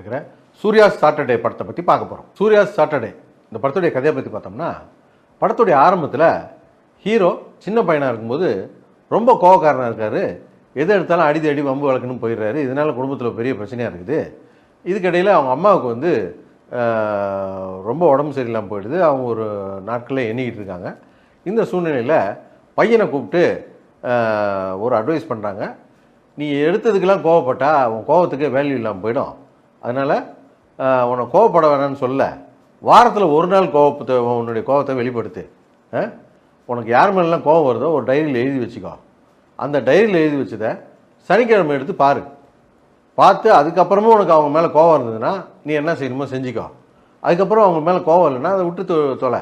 இருக்கிற சூர்யாஸ் சாட்டர்டே படத்தை பற்றி பார்க்க போகிறோம். சூர்யாஸ் சாட்டர்டே இந்த படத்துடைய கதையை பற்றி பார்த்தோம்னா, படத்துடைய ஆரம்பத்தில் ஹீரோ சின்ன பையனாக இருக்கும்போது ரொம்ப கோவக்காரனாக இருக்கார். எது எடுத்தாலும் அடி வம்பு வளர்க்கணும்னு போயிடுறாரு. இதனால் குடும்பத்தில் பெரிய பிரச்சனையாக இருக்குது. இதுக்கிடையில் அவங்க அம்மாவுக்கு வந்து ரொம்ப உடம்பு சரியில்லாமல் போயிடுது. அவங்க ஒரு நாட்களில் எண்ணிக்கிட்டு இருக்காங்க. இந்த சூழ்நிலையில் பையனை கூப்பிட்டு ஒரு அட்வைஸ் பண்ணுறாங்க. நீ எடுத்ததுக்கெல்லாம் கோவப்பட்டா உன் கோவத்துக்கே வேல்யூ இல்லாமல் போயிடும். அதனால் உன்னை கோவப்பட வேணான்னு சொல்ல, வாரத்தில் ஒரு நாள் உன்னுடைய கோவத்தை வெளிப்படுத்து. உனக்கு யார் மேலாம் கோவம் வருதோ ஒரு டைரியில் எழுதி வச்சுக்கோ. அந்த டைரியில் எழுதி வச்சதை சனிக்கிழமை எடுத்து பார்த்து அதுக்கப்புறமும் உனக்கு அவங்க மேலே கோவம் இருந்ததுன்னா நீ என்ன செய்யணுமோ செஞ்சுக்கோ. அதுக்கப்புறம் அவங்க மேலே கோவம் இல்லைன்னா அதை விட்டு தொலை.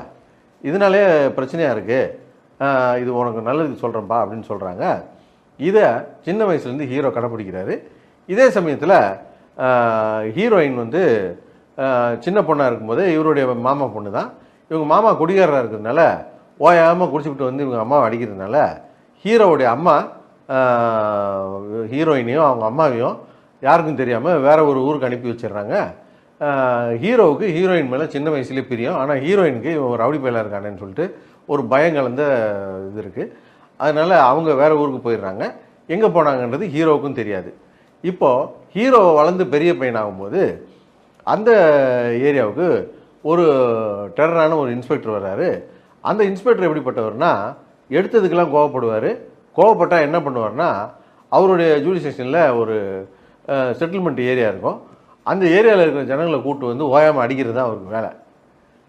இதனாலே பிரச்சனையாக இருக்குது. இது உனக்கு நல்லதுக்கு சொல்கிறேன்ப்பா அப்படின்னு சொல்கிறாங்க. இதை சின்ன வயசுலேருந்து ஹீரோ கடைப்பிடிக்கிறாரு. இதே சமயத்தில் ஹீரோயின் வந்து சின்ன பொண்ணாக இருக்கும்போது இவருடைய மாமா பொண்ணு தான். இவங்க மாமா குடிகாரராக இருக்கிறதுனால ஓயாமல் குடிச்சுக்கிட்டு வந்து இவங்க அம்மாவை அடிக்கிறதுனால ஹீரோவுடைய அம்மா ஹீரோயினையும் அவங்க அம்மாவையும் யாருக்கும் தெரியாமல் வேற ஒரு ஊருக்கு அனுப்பி வச்சிடுறாங்க. ஹீரோவுக்கு ஹீரோயின் மேலே சின்ன வயசுலேயே பிரியும். ஆனால் ஹீரோயினுக்கு இவன் ரவுடி பையலாக இருக்கானேன்னு சொல்லிட்டு ஒரு பயம் கலந்த இது இருக்குது. அதனால் அவங்க வேறு ஊருக்கு போயிடுறாங்க. எங்கே போனாங்கன்றது ஹீரோவுக்கும் தெரியாது. இப்போது ஹீரோ வளர்ந்து பெரிய பையனாகும்போது அந்த ஏரியாவுக்கு ஒரு டெரரான ஒரு இன்ஸ்பெக்டர் வர்றாரு. அந்த இன்ஸ்பெக்டர் எப்படிப்பட்டவர்னா, எடுத்ததுக்கெல்லாம் கோவப்படுவார். கோவப்பட்டால் என்ன பண்ணுவார்னா, அவருடைய ஜூரிஸ்டிக்ஷனில் ஒரு செட்டில்மெண்ட் ஏரியா இருக்கும். அந்த ஏரியாவில் இருக்கிற ஜனங்களை கூப்பிட்டு வந்து ஓயாமல் அடிக்கிறது தான் அவருக்கு வேலை.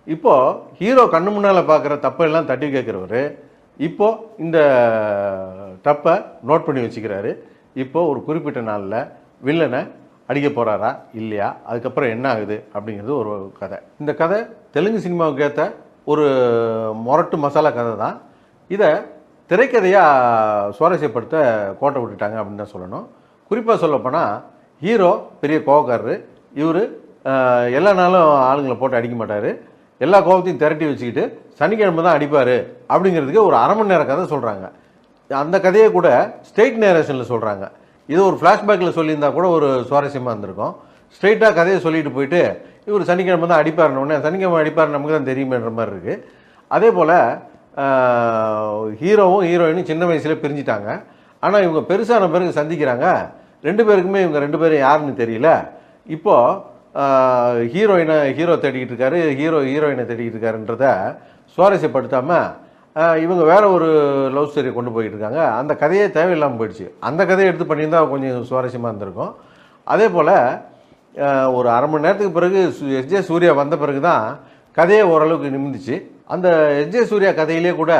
இப்போது ஹீரோ கண்ணு முன்னால் பார்க்குற தப்பெல்லாம் தட்டி கேட்குறவர் இப்போது இந்த தப்பை நோட் பண்ணி வச்சுக்கிறாரு. இப்போது ஒரு குறிப்பிட்ட நாளில் வில்லனை அடிக்க போகிறாரா இல்லையா, அதுக்கப்புறம் என்ன ஆகுது அப்படிங்கிறது ஒரு கதை. இந்த கதை தெலுங்கு சினிமாவுக்கு ஏற்ற ஒரு மொரட்டு மசாலா கதை தான். இதை திரைக்கதையாக சுவாரஸ்யப்படுத்த கோட்டை விட்டுட்டாங்க அப்படின்னு தான் சொல்லணும். குறிப்பாக சொல்லப்போனால் ஹீரோ பெரிய கோவக்காரரு. இவர் எல்லா நாளும் ஆளுங்களை போட்டு அடிக்க மாட்டார். எல்லா கோவத்தையும் திரட்டி வச்சுக்கிட்டு சனிக்கிழமை தான் அடிப்பார் அப்படிங்கிறதுக்கு ஒரு அரை மணி நேர கதை சொல்கிறாங்க. அந்த கதையை கூட ஸ்ட்ரெயிட் நேரேஷனில் சொல்கிறாங்க. இது ஒரு ஃப்ளாஷ்பேக்கில் சொல்லியிருந்தா கூட ஒரு சுவாரஸ்யமாக இருந்திருக்கும். ஸ்ட்ரெயிட்டாக கதையை சொல்லிட்டு போயிட்டு இவர் சனிக்கிழமை தான் அடிப்பாருன்னொடனே சனிக்கிழமை அடிப்பார் நமக்கு தான் தெரியுமேன்ற மாதிரி இருக்குது. அதே போல் ஹீரோவும் ஹீரோயினும் சின்ன வயசில் பிரிஞ்சிட்டாங்க. ஆனால் இவங்க பெருசான பிறகு சந்திக்கிறாங்க. ரெண்டு பேருக்குமே இவங்க ரெண்டு பேரும் யாருன்னு தெரியல. இப்போது ஹீரோ தேடிக்கிட்டு இருக்காரு, ஹீரோயினை தேடிக்கிட்டு இருக்காருன்றத சுவாரஸ்யப்படுத்தாமல் இவங்க வேற ஒரு லவ் ஸ்டோரியை கொண்டு போயிட்டு இருக்காங்க. அந்த கதையே தேவையில்லாமல் போயிடுச்சு. அந்த கதையை எடுத்து பண்ணியிருந்தால் கொஞ்சம் சுவாரஸ்யமாக இருந்திருக்கும். அதே போல் ஒரு அரை மணி நேரத்துக்கு பிறகு எஸ்ஜே சூர்யா வந்த பிறகு தான் கதையே ஓரளவுக்கு நிமிந்துச்சு. அந்த எஸ்ஜே சூர்யா கதையிலே கூட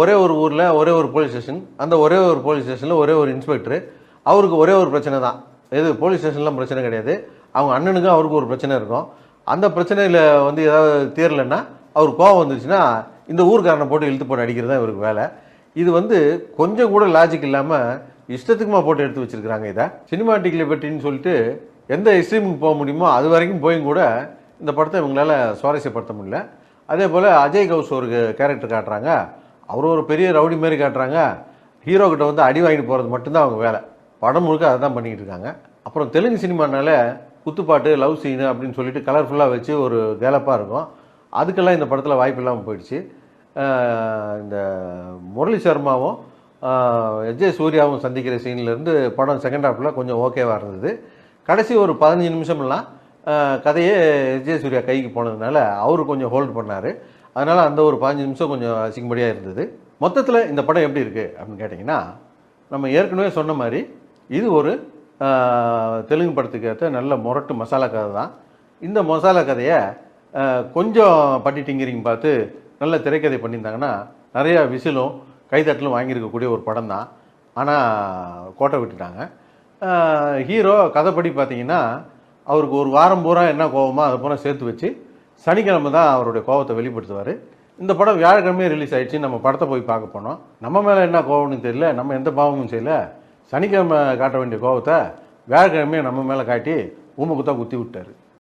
ஒரே ஒரு ஊரில் ஒரே ஒரு போலீஸ் ஸ்டேஷன், அந்த ஒரே ஒரு போலீஸ் ஸ்டேஷனில் ஒரே ஒரு இன்ஸ்பெக்டர். அவருக்கு ஒரே ஒரு பிரச்சனை தான். எது போலீஸ் ஸ்டேஷன்லாம் பிரச்சனை கிடையாது. அவங்க அண்ணனுக்கும் அவருக்கு ஒரு பிரச்சனை இருக்கும். அந்த பிரச்சனையில் வந்து ஏதாவது தீரலைன்னா அவர் கோவம் வந்துருச்சுன்னா இந்த ஊருக்காரனை போட்டு இழுத்து போட்டு அடிக்கிறது தான் இவருக்கு வேலை. இது வந்து கொஞ்சம் கூட லாஜிக் இல்லாமல் இஷ்டத்துக்குமா போட்டு எடுத்து வச்சுருக்கிறாங்க. இதை சினிமாட்டிக் லிபர்ட்டின்னு சொல்லிட்டு எந்த எக்ஸ்ட்ரீமுக்கு போக முடியுமோ அது வரைக்கும் போயும் கூட இந்த படத்தை இவங்களால் சுவாரஸ்யப்படுத்த முடியல. அதே போல் அஜய் கவுஸ் ஒரு கேரக்டர் காட்டுறாங்க. அவர் ஒரு பெரிய ரவுடி மாரி காட்டுறாங்க. ஹீரோ கிட்ட வந்து அடி வாங்கிட்டு போகிறது மட்டும்தான் அவங்க வேலை. படம் முழுக்க அதை தான் பண்ணிக்கிட்டு இருக்காங்க. அப்புறம் தெலுங்கு சினிமானால குத்துப்பாட்டு லவ் சீனு அப்படின்னு சொல்லிட்டு கலர்ஃபுல்லாக வச்சு ஒரு கேலப்பாக இருக்கும். அதுக்கெல்லாம் இந்த படத்தில் வாய்ப்பு இல்லாமல் போயிடுச்சு. இந்த முரளி சர்மாவும் எஸ்ஜே சூர்யாவும் சந்திக்கிற சீன்லேருந்து படம் செகண்ட் ஹாஃபில் கொஞ்சம் ஓகேவாக இருந்தது. கடைசி ஒரு 15 நிமிஷம்லாம் கதையே எஸ்ஜே சூர்யா கைக்கு போனதுனால அவர் கொஞ்சம் ஹோல்டு பண்ணார். அதனால் அந்த ஒரு 15 நிமிஷம் கொஞ்சம் அசிங்கப்படியாக இருந்தது. மொத்தத்தில் இந்த படம் எப்படி இருக்குது அப்படின்னு கேட்டிங்கன்னா, நம்ம ஏற்கனவே சொன்ன மாதிரி இது ஒரு தெலுங்கு படத்துக்கு ஏற்ற நல்ல மொரட்டு மசாலா கதை தான். இந்த மசாலா கதையை கொஞ்சம் பட்டி டிங்கரிங் பார்த்து நல்ல திரைக்கதை பண்ணியிருந்தாங்கன்னா நிறையா விசிலும் கைதட்டலும் வாங்கியிருக்கக்கூடிய ஒரு படம் தான். ஆனால் கோட்டை விட்டுட்டாங்க. ஹீரோ கதைப்படி பார்த்தீங்கன்னா அவருக்கு ஒரு வாரம் பூரா என்ன கோவமோ அதை பூரா சேர்த்து வச்சு சனிக்கிழமை தான் அவருடைய கோவத்தை வெளிப்படுத்துவார். இந்த படம் வியாழக்கிழமையே ரிலீஸ் ஆகிடுச்சு. நம்ம படத்தை போய் பார்க்க போனோம். நம்ம மேலே என்ன கோவம்னு தெரியல, நம்ம எந்த பாவமும் செய்யல. சனிக்கிழமை காட்ட வேண்டிய கோவத்தை வியாழக்கிழமையே நம்ம மேலே காட்டி ஊமை குத்தா குத்தி விட்டார்.